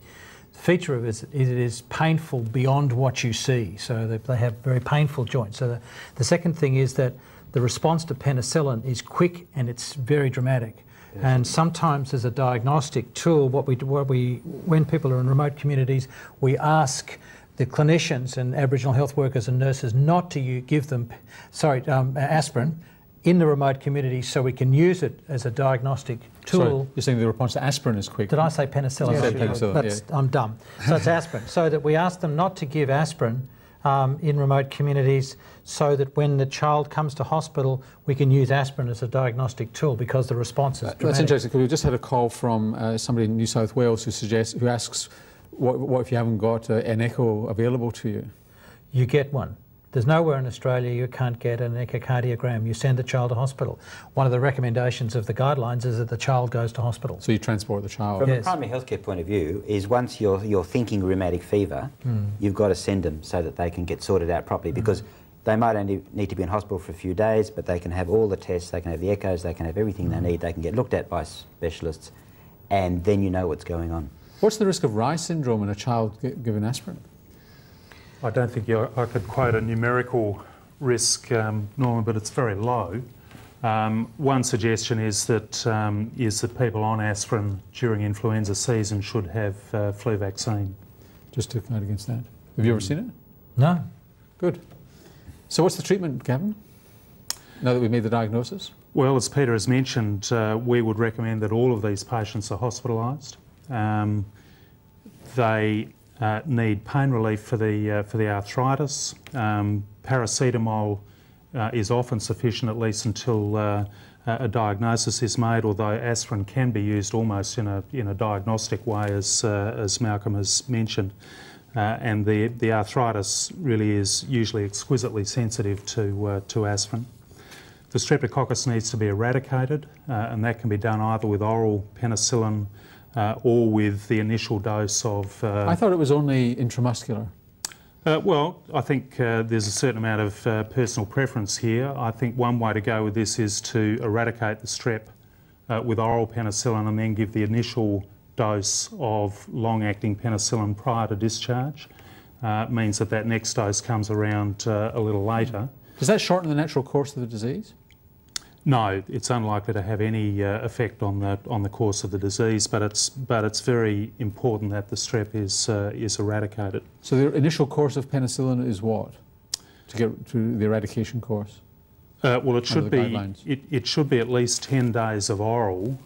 feature of it is painful beyond what you see, so they have very painful joints. So the second thing is that the response to penicillin is quick and it's very dramatic. Yes. And sometimes as a diagnostic tool, when people are in remote communities, we ask the clinicians and Aboriginal health workers and nurses not to give them aspirin in the remote community so we can use it as a diagnostic tool. Sorry, you're saying the response to aspirin is quick? Did I say penicillin? You said penicillin, yeah. I'm dumb. So it's aspirin. So that we ask them not to give aspirin in remote communities so that when the child comes to hospital we can use aspirin as a diagnostic tool because the response is dramatic. That's interesting because we just had a call from somebody in New South Wales who asks what if you haven't got an echo available to you? You get one. There's nowhere in Australia you can't get an echocardiogram. You send the child to hospital. One of the recommendations of the guidelines is that the child goes to hospital. So you transport the child? From a primary healthcare point of view, is once you're thinking rheumatic fever, you've got to send them so that they can get sorted out properly because they might only need to be in hospital for a few days, but they can have all the tests, they can have the echoes, they can have everything they need, they can get looked at by specialists, and then you know what's going on. What's the risk of Rye syndrome in a child given aspirin? I don't think I could quote a numerical risk, Norman, but it's very low. One suggestion is that people on aspirin during influenza season should have flu vaccine. Just to guide against that. Have you ever seen it? No. Good. So what's the treatment, Gavin, now that we've made the diagnosis? Well, as Peter has mentioned, we would recommend that all of these patients are hospitalised. They need pain relief for the arthritis. Paracetamol is often sufficient, at least until a diagnosis is made, although aspirin can be used almost in a diagnostic way, as Malcolm has mentioned. And the arthritis really is usually exquisitely sensitive to aspirin. The streptococcus needs to be eradicated, and that can be done either with oral penicillin or with the initial dose of... I thought it was only intramuscular. Well, I think there's a certain amount of personal preference here. I think one way to go with this is to eradicate the strep with oral penicillin and then give the initial dose of long-acting penicillin prior to discharge. It means that next dose comes around a little later. Does that shorten the natural course of the disease? No, it's unlikely to have any effect on the course of the disease, but it's very important that the strep is eradicated. So the initial course of penicillin is what, to get to the eradication course? Well, it should be at least 10 days of oral,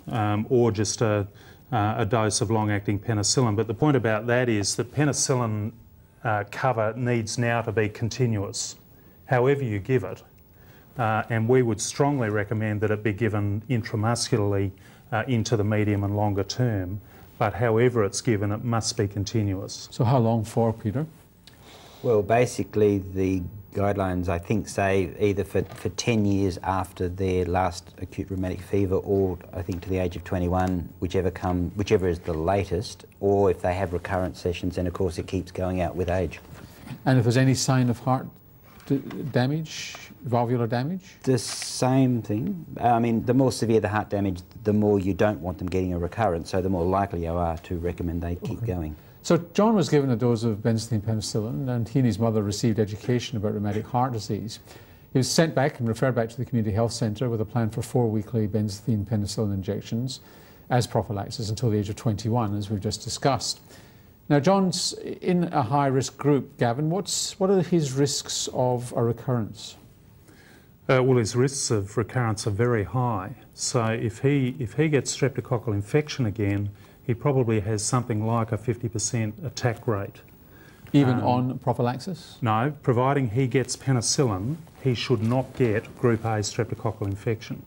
or just a dose of long-acting penicillin. But the point about that is that penicillin cover needs now to be continuous, however you give it. And we would strongly recommend that it be given intramuscularly into the medium and longer term, but however it's given, it must be continuous. So how long for, Peter? Well, basically the guidelines, I think, say either for 10 years after their last acute rheumatic fever, or I think to the age of 21, whichever is the latest, or if they have recurrent sessions, and of course it keeps going out with age. And if there's any sign of heart damage, valvular damage? The same thing. I mean, the more severe the heart damage, the more you don't want them getting a recurrence, so the more likely you are to recommend they keep going. So John was given a dose of benzathine penicillin, and he and his mother received education about rheumatic heart disease. He was sent back and referred back to the community health centre with a plan for 4 weekly benzathine penicillin injections as prophylaxis until the age of 21, as we've just discussed. Now, John's in a high-risk group. Gavin, what are his risks of a recurrence? Well, his risks of recurrence are very high. So if he gets streptococcal infection again, he probably has something like a 50% attack rate. Even on prophylaxis? No, providing he gets penicillin, he should not get group A streptococcal infection.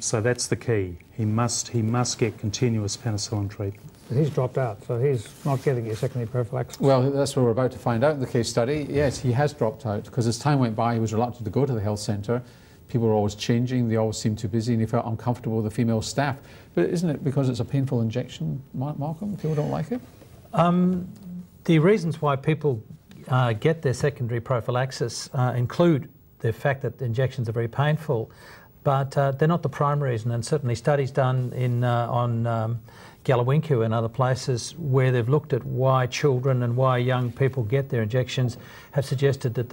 So that's the key. He must get continuous penicillin treatment. But he's dropped out, so he's not getting a secondary prophylaxis. Well, that's what we're about to find out in the case study. Yes, he has dropped out, because as time went by, he was reluctant to go to the health centre. People were always changing, they always seemed too busy, and he felt uncomfortable with the female staff. But isn't it because it's a painful injection, Malcolm? People don't like it? The reasons why people get their secondary prophylaxis include the fact that injections are very painful, but they're not the primary reason. And certainly studies done on Galawinku and other places where they've looked at why children and why young people get their injections have suggested that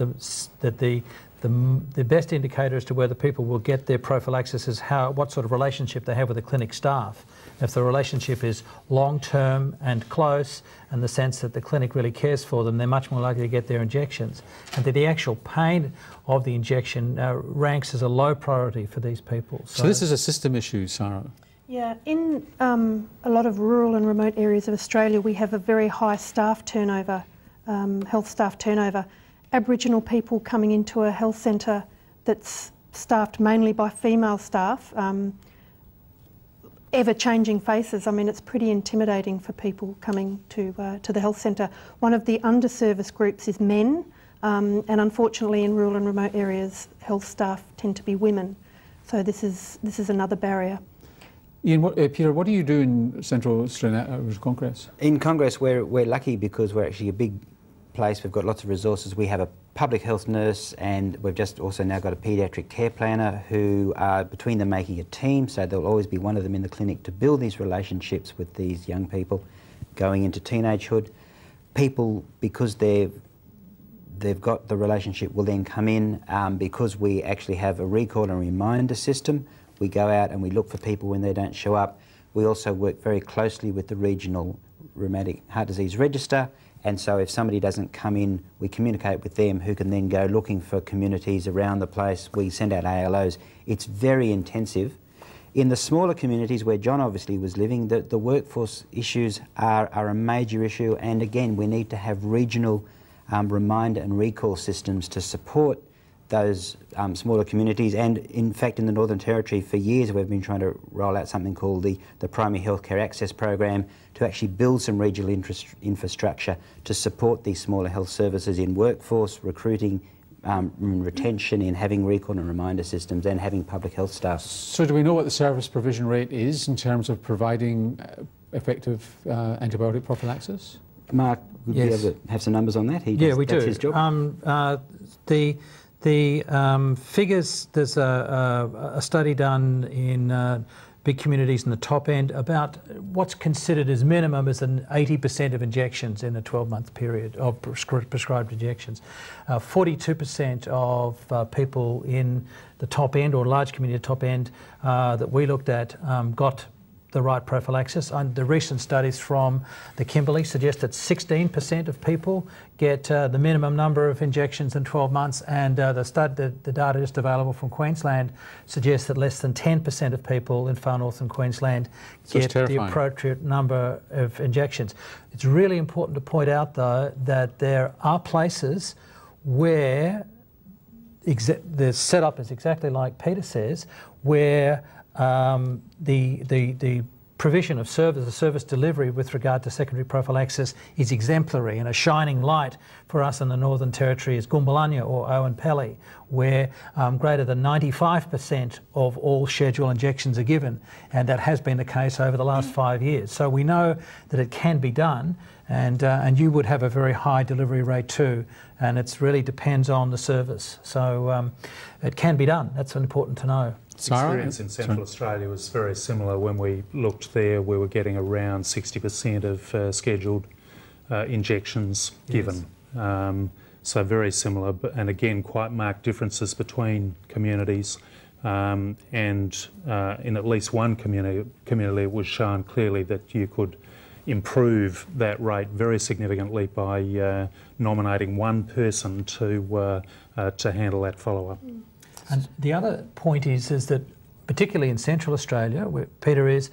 the best indicator as to whether people will get their prophylaxis is what sort of relationship they have with the clinic staff. If the relationship is long-term and close, and the sense that the clinic really cares for them, they're much more likely to get their injections. And that the actual pain of the injection ranks as a low priority for these people. So this is a system issue, Sarah? Yeah, in a lot of rural and remote areas of Australia, we have a very high staff turnover, health staff turnover. Aboriginal people coming into a health centre that's staffed mainly by female staff, ever-changing faces. I mean, it's pretty intimidating for people coming to the health centre. One of the underserviced groups is men, and unfortunately in rural and remote areas, health staff tend to be women. So this is another barrier. Ian, Peter, what do you do in Central Australia Congress? In Congress, we're lucky because we're actually a big place. We've got lots of resources. We have a public health nurse, and we've just also now got a paediatric care planner who are between them making a team, so there'll always be one of them in the clinic to build these relationships with these young people going into teenagehood. People, because they've got the relationship, will then come in because we actually have a recall and reminder system. We go out and we look for people when they don't show up. We also work very closely with the regional rheumatic heart disease register, and so if somebody doesn't come in, we communicate with them, who can then go looking for communities around the place. We send out ALOs. It's very intensive. In the smaller communities where John obviously was living, the workforce issues are a major issue, and again, we need to have regional reminder and recall systems to support those smaller communities. And in fact, in the Northern Territory for years we've been trying to roll out something called the Primary Healthcare Access Program to actually build some regional infrastructure to support these smaller health services in workforce, recruiting, retention, in having recall and reminder systems, and having public health staff. So do we know what the service provision rate is in terms of providing effective antibiotic prophylaxis? Mark would be able to have some numbers on that. Yeah, we do. That's his job. The figures, there's a study done in big communities in the top end, about what's considered as minimum as an 80% of injections in a 12-month period of prescribed injections. 42% of people in the top end, or large community top end, that we looked at got the right prophylaxis. And the recent studies from the Kimberley suggest that 16% of people get the minimum number of injections in 12 months, and the data just available from Queensland suggests that less than 10% of people in far northern Queensland get the appropriate number of injections. It's really important to point out, though, that there are places where the setup is exactly like Peter says, where the provision of service, the service delivery with regard to secondary prophylaxis is exemplary, and a shining light for us in the Northern Territory is Goombalanya or Owen Pelly, where greater than 95% of all scheduled injections are given, and that has been the case over the last 5 years. So we know that it can be done, and you would have a very high delivery rate too, and it really depends on the service. So it can be done. That's important to know. Experience in Central Australia was very similar. When we looked there, we were getting around 60% of scheduled injections given. So very similar, and again, quite marked differences between communities. And in at least one community, it was shown clearly that you could improve that rate very significantly by nominating one person to handle that follow-up. And the other point is that particularly in Central Australia, where Peter is,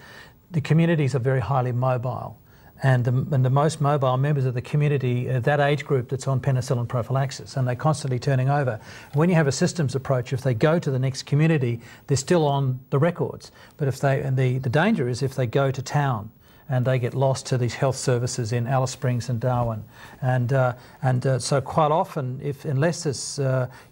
the communities are very highly mobile. And the most mobile members of the community are that age group that's on penicillin prophylaxis, and they're constantly turning over. When you have a systems approach, if they go to the next community, they're still on the records. But if they, and the danger is if they go to town, and they get lost to these health services in Alice Springs and Darwin. And so quite often, unless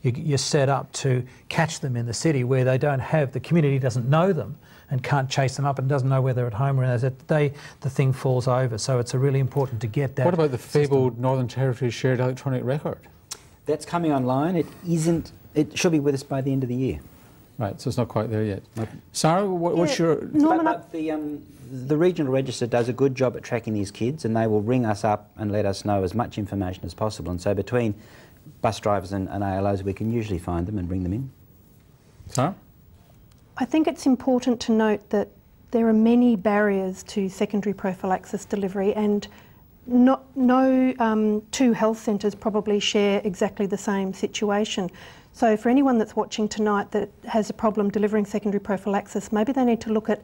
you're set up to catch them in the city where they don't have, the community doesn't know them and can't chase them up and doesn't know where they're at home, or the thing falls over. So it's really important to get that. What about the fabled Northern Territory shared electronic record? That's coming online. It should be with us by the end of the year. Right, so it's not quite there yet. Nope. Sarah, what's your... But the regional register does a good job at tracking these kids, and they will ring us up and let us know as much information as possible. And so between bus drivers and ALOs, we can usually find them and bring them in. Sarah? I think it's important to note that there are many barriers to secondary prophylaxis delivery, and no two health centres probably share exactly the same situation. So for anyone that's watching tonight that has a problem delivering secondary prophylaxis, maybe they need to look at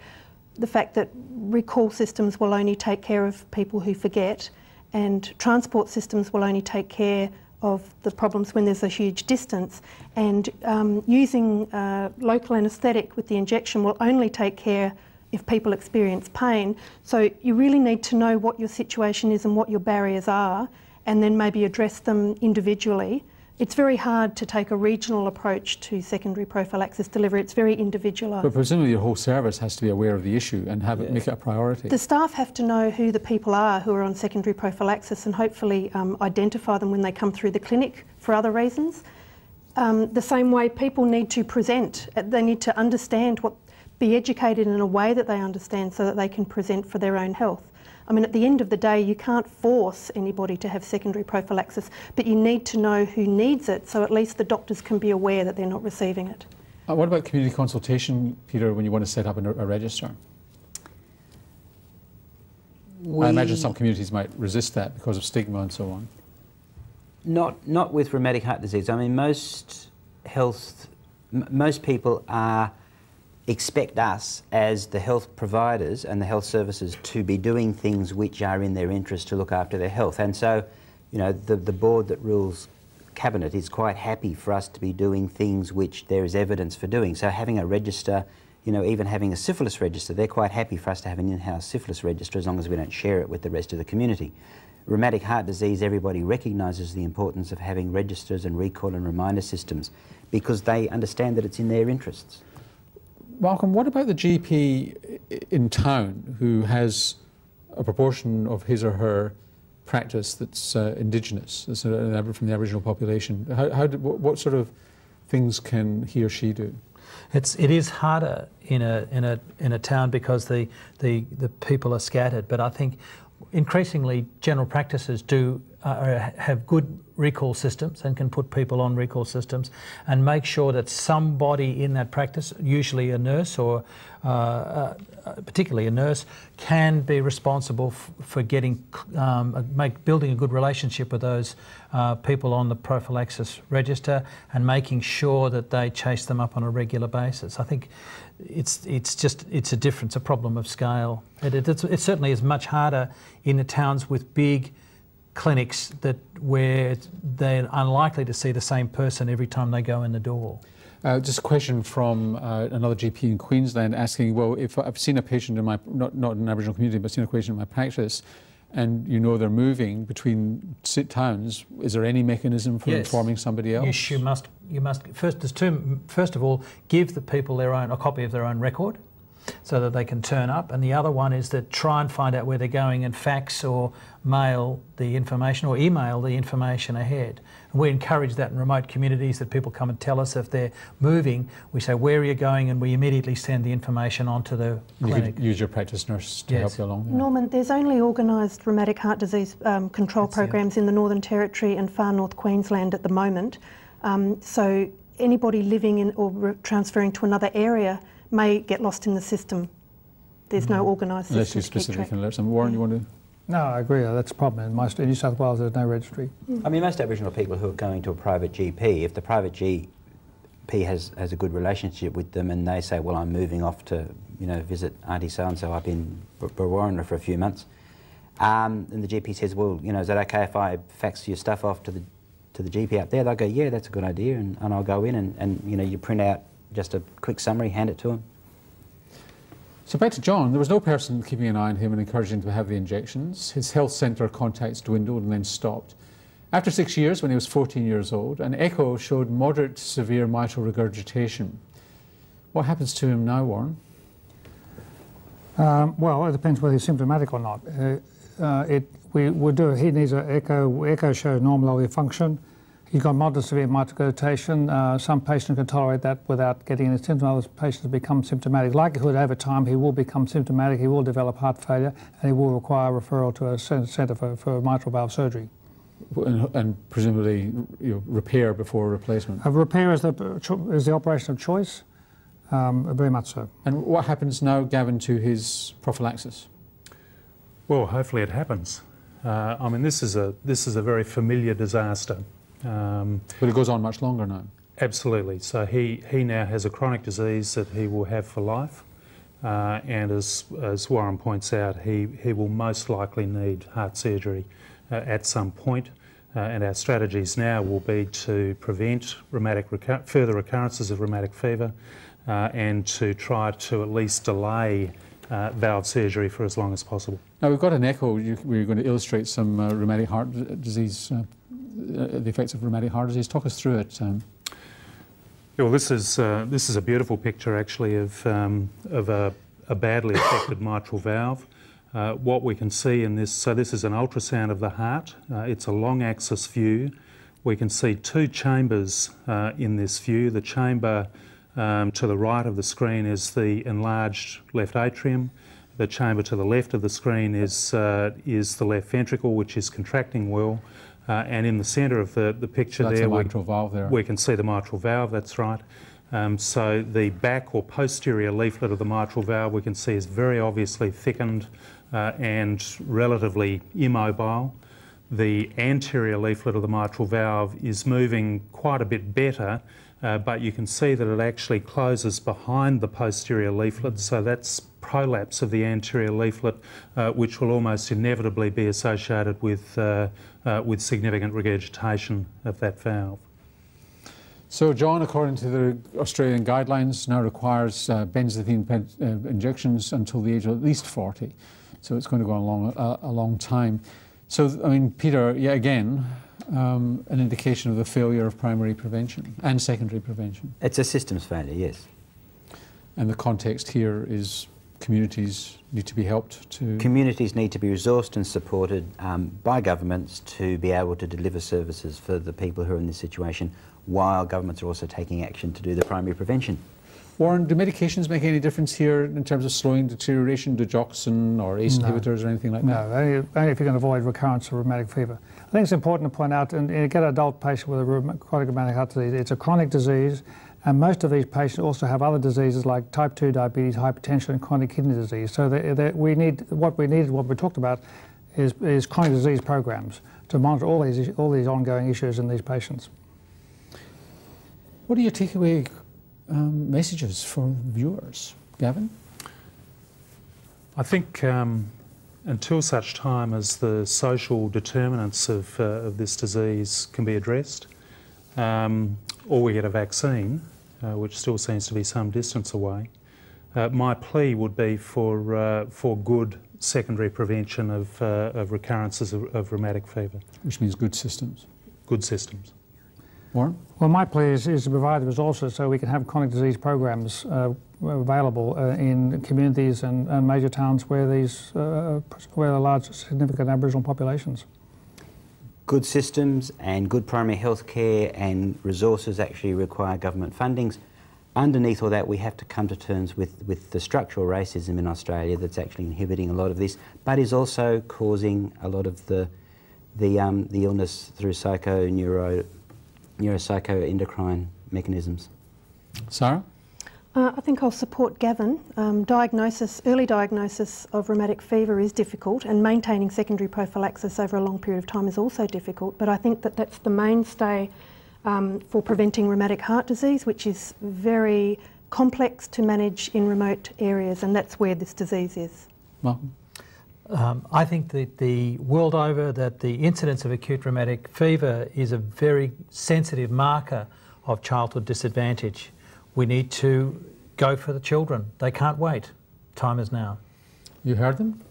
the fact that recall systems will only take care of people who forget, and transport systems will only take care of the problems when there's a huge distance, and using local anaesthetic with the injection will only take care if people experience pain. So you really need to know what your situation is and what your barriers are, and then maybe address them individually. It's very hard to take a regional approach to secondary prophylaxis delivery. It's very individualised. But presumably your whole service has to be aware of the issue and have it, make it a priority. The staff have to know who the people are who are on secondary prophylaxis, and hopefully identify them when they come through the clinic for other reasons. The same way people need to present. They need to understand be educated in a way that they understand so that they can present for their own health. I mean, at the end of the day, you can't force anybody to have secondary prophylaxis, but you need to know who needs it, so at least the doctors can be aware that they're not receiving it. What about community consultation, Peter, when you want to set up a register? I imagine some communities might resist that because of stigma and so on. Not with rheumatic heart disease. I mean, most people expect us as the health providers and the health services to be doing things which are in their interest to look after their health. And so, you know, the board that rules Cabinet is quite happy for us to be doing things which there is evidence for doing. So having a register, you know, even having a syphilis register, they're quite happy for us to have an in-house syphilis register as long as we don't share it with the rest of the community. Rheumatic heart disease, everybody recognises the importance of having registers and recall and reminder systems because they understand that it's in their interests. Malcolm, what about the GP in town who has a proportion of his or her practice that's Indigenous, that's from the Aboriginal population? What sort of things can he or she do? It is harder in a town because the people are scattered, but I think increasingly general practices do have good recall systems and can put people on recall systems and make sure that somebody in that practice, usually a nurse or particularly a nurse, can be responsible for building a good relationship with those people on the prophylaxis register and making sure that they chase them up on a regular basis. I think it's a problem of scale. It certainly is much harder in the towns with big clinics where they're unlikely to see the same person every time they go in the door. Just a question from another GP in Queensland asking, well, if I've seen a patient in my, not in an Aboriginal community, but seen a patient in my practice, and you know they're moving between towns, is there any mechanism for informing somebody else? Yes, you must. First of all, give the people a copy of their own record, so that they can turn up, and the other one is that try and find out where they're going and fax or mail the information or email the information ahead. And we encourage that in remote communities, that people come and tell us if they're moving. We say, where are you going? And we immediately send the information onto the clinic. You could use your practice nurse to help you along there. Norman, there's only organised rheumatic heart disease control programs in the Northern Territory and far north Queensland at the moment. So anybody living in or transferring to another area may get lost in the system. There's no organised system. Unless you specifically can alert them. Warren, you want to? No, I agree. That's a problem. In New South Wales, there's no registry. I mean, most Aboriginal people who are going to a private GP, if the private GP has a good relationship with them and they say, well, I'm moving off to, visit Auntie so-and-so up in Warren for a few months, and the GP says, well, is that okay if I fax your stuff off to the GP up there? They'll go, yeah, that's a good idea, and I'll go in and you print out just a quick summary, hand it to them. So back to John, there was no person keeping an eye on him and encouraging him to have the injections. His health centre contacts dwindled and then stopped. After 6 years, when he was 14 years old, an echo showed moderate to severe mitral regurgitation. What happens to him now, Warren? Well, it depends whether he's symptomatic or not. He needs an echo. Echo shows normal LV function. He's got moderate severe mitral regurgitation. Some patients can tolerate that without getting any symptoms. Other patients become symptomatic. Likelihood over time he will become symptomatic, he will develop heart failure, and he will require referral to a centre for mitral valve surgery. And presumably repair before replacement? Repair is the operation of choice, very much so. And what happens now, Gavin, to his prophylaxis? Well, hopefully it happens. I mean, this is a very familiar disaster. But it goes on much longer now. Absolutely. So he now has a chronic disease that he will have for life, and as Warren points out, he will most likely need heart surgery at some point. And our strategies now will be to prevent further recurrences of rheumatic fever, and to try to at least delay valve surgery for as long as possible. Now we've got an echo. We're going to illustrate some rheumatic heart disease. The effects of rheumatic heart disease. Talk us through it. Well, this is a beautiful picture actually of a badly affected mitral valve. What we can see in this, so this is an ultrasound of the heart. It's a long axis view. We can see two chambers in this view. The chamber to the right of the screen is the enlarged left atrium. The chamber to the left of the screen is the left ventricle, which is contracting well. And in the centre of the picture that's there, the mitral valve there, we can see the mitral valve, that's right. So the back or posterior leaflet of the mitral valve we can see is very obviously thickened and relatively immobile. The anterior leaflet of the mitral valve is moving quite a bit better, but you can see that it actually closes behind the posterior leaflet, so that's prolapse of the anterior leaflet, which will almost inevitably be associated with significant regurgitation of that valve. So, John, according to the Australian guidelines, now requires benzathine injections until the age of at least 40. So it's going to go on a long time. So, I mean, Peter, yeah, again, an indication of the failure of primary prevention and secondary prevention. It's a systems failure, yes. And the context here is communities need to be helped to... Communities need to be resourced and supported by governments to be able to deliver services for the people who are in this situation, while governments are also taking action to do the primary prevention. Warren, do medications make any difference here in terms of slowing deterioration, digoxin or ACE inhibitors or anything like that? No, only if you can avoid recurrence of rheumatic fever. I think it's important to point out, and you get an adult patient with a chronic rheumatic heart disease, it's a chronic disease, and most of these patients also have other diseases like type 2 diabetes, hypertension, and chronic kidney disease. So what we talked about is chronic disease programs to monitor all these ongoing issues in these patients. What are your takeaway messages for viewers? Gavin? I think until such time as the social determinants of this disease can be addressed, or we get a vaccine, which still seems to be some distance away, my plea would be for good secondary prevention of recurrences of rheumatic fever. Which means good systems. Good systems. Warren? Well, my plea is to provide the resources so we can have chronic disease programs available in communities and major towns where there are large significant Aboriginal populations. Good systems and good primary health care and resources actually require government fundings. Underneath all that, we have to come to terms with the structural racism in Australia that's actually inhibiting a lot of this, but is also causing a lot of the illness through neuropsychoendocrine mechanisms. Sarah? I think I'll support Gavin. Early diagnosis of rheumatic fever is difficult, and maintaining secondary prophylaxis over a long period of time is also difficult, but I think that that's the mainstay for preventing rheumatic heart disease, which is very complex to manage in remote areas, and that's where this disease is. Malcolm? I think that the world over that the incidence of acute rheumatic fever is a very sensitive marker of childhood disadvantage. We need to go for the children. They can't wait. Time is now. You heard them?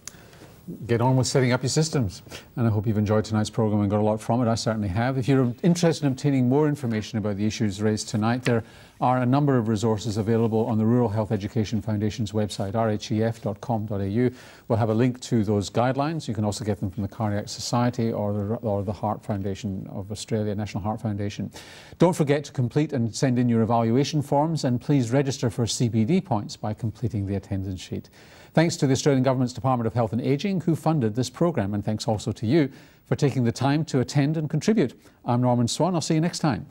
Get on with setting up your systems. And I hope you've enjoyed tonight's programme and got a lot from it. I certainly have. If you're interested in obtaining more information about the issues raised tonight, there are a number of resources available on the Rural Health Education Foundation's website, rhef.com.au. We'll have a link to those guidelines. You can also get them from the Cardiac Society or the Heart Foundation of Australia, National Heart Foundation. Don't forget to complete and send in your evaluation forms, and please register for CPD points by completing the attendance sheet. Thanks to the Australian Government's Department of Health and Ageing, who funded this programme, and thanks also to you for taking the time to attend and contribute. I'm Norman Swan. I'll see you next time.